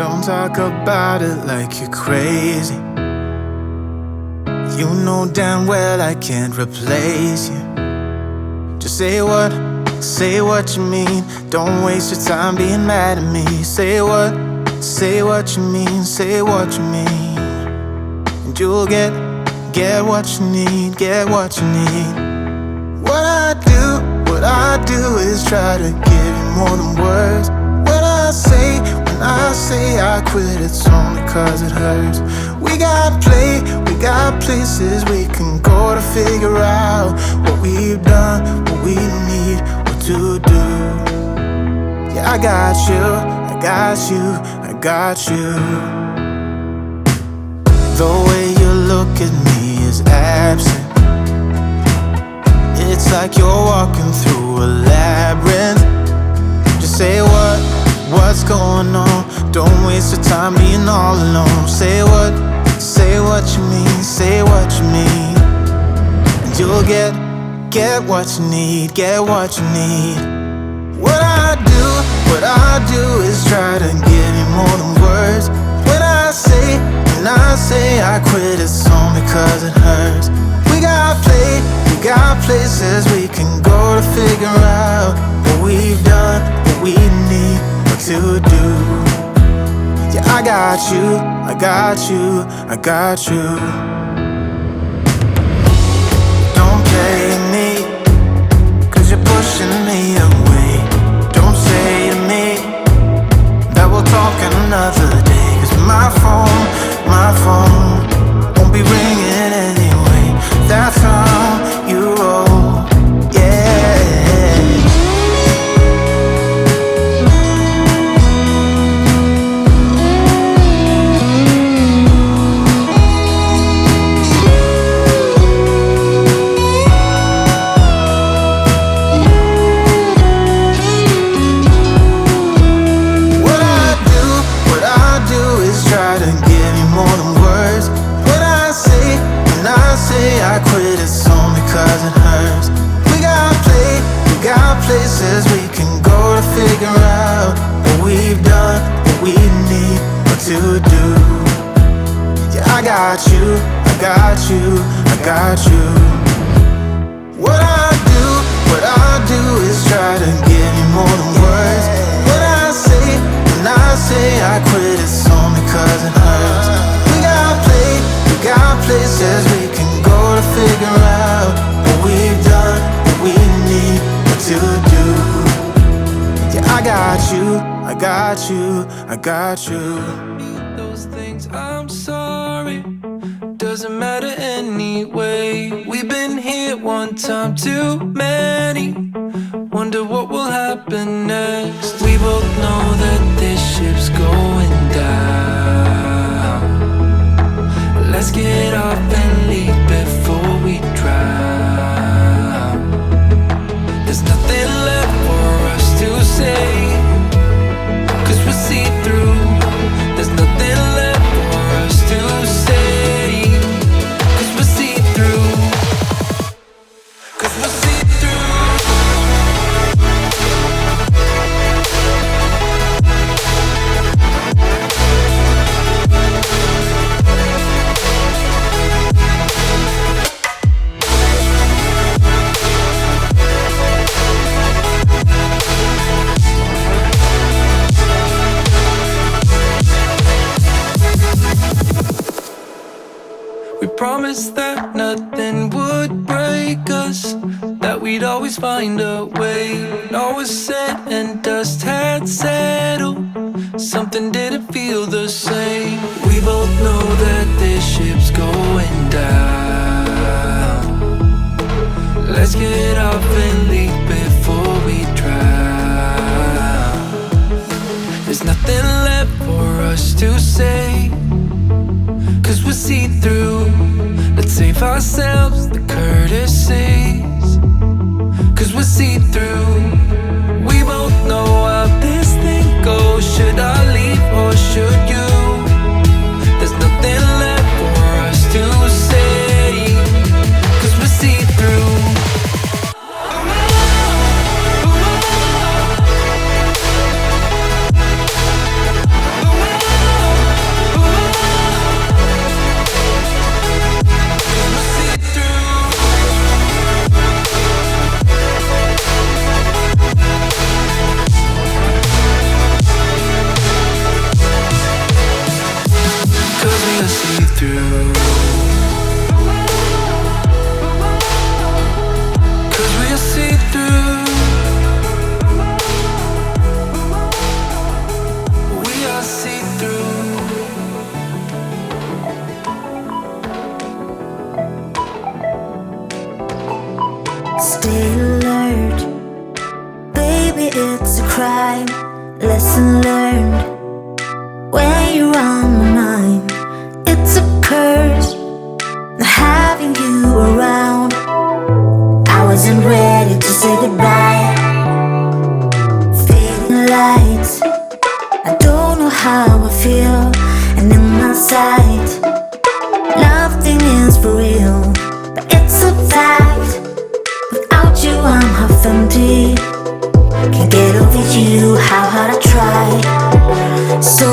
Don't talk about it like you're crazy. You know damn well I can't replace you. Just say what you mean. Don't waste your time being mad at me. Say what you mean, say what you mean. And you'll get what you need, get what you need. What I do is try to give you more than words. When I say I quit, it's only cause it hurts. We got places we can go to figure out what we've done, what we need, what to do. Yeah, I got you. The way you look at me is absent. It's like you're walking through a labyrinth. Just say what's going on. Don't waste your time being all alone. Say what you mean, say what you mean. And you'll get what you need, get what you need. What I do is try to give you more than words. When I say I quit, it's only cause it hurts. We got places we can go to figure out what we've done, what we need, what to do. Yeah, I got you. Don't play me, cause you're pushing me away. Don't say to me that we'll talk another day. Cause my phone won't be ringing anyway. That's how you roll, yeah. What I do is try to give you more than words. When I say I quit, it's only cause it hurts. We got places we can go to figure out what we've done, what we need, what to do. Yeah, I got you. What I do is try to give you more than words. When I say I quit, it's only cause it hurts. We got places we can go to figure out what we've done, what we need, what to do. Yeah, I got you. Those things, I'm sorry, doesn't matter anyway. We've been here one time too many. Wonder what will happen next. We both know that this ship's going down. Let's get off and leave before we drown. There's nothing left for us to say, cause we're see-through. There's nothing left for us to say, cause we're see-through. Cause we're see-through. We promised that nothing would break us, that we'd always find a way. When all was said and dust had settled, something didn't feel the same. We both know that this ship's going down. Let's get off and leave before we drown. There's nothing left for us to say, cause we're see-through. Let's save ourselves the courtesies, cause we're see-through. We both know how this thing goes. Should I leave or should you? There's nothing left for us to say, cause we're see-through. Maybe it's a crime, lesson learned. When you're on my mind, it's a curse not having you around. I wasn't ready to say goodbye. Fading lights, I don't know how I feel. And in my sight, nothing is for real, but it's a fact. Without you I'm half empty. Can't get over you, how hard I try. So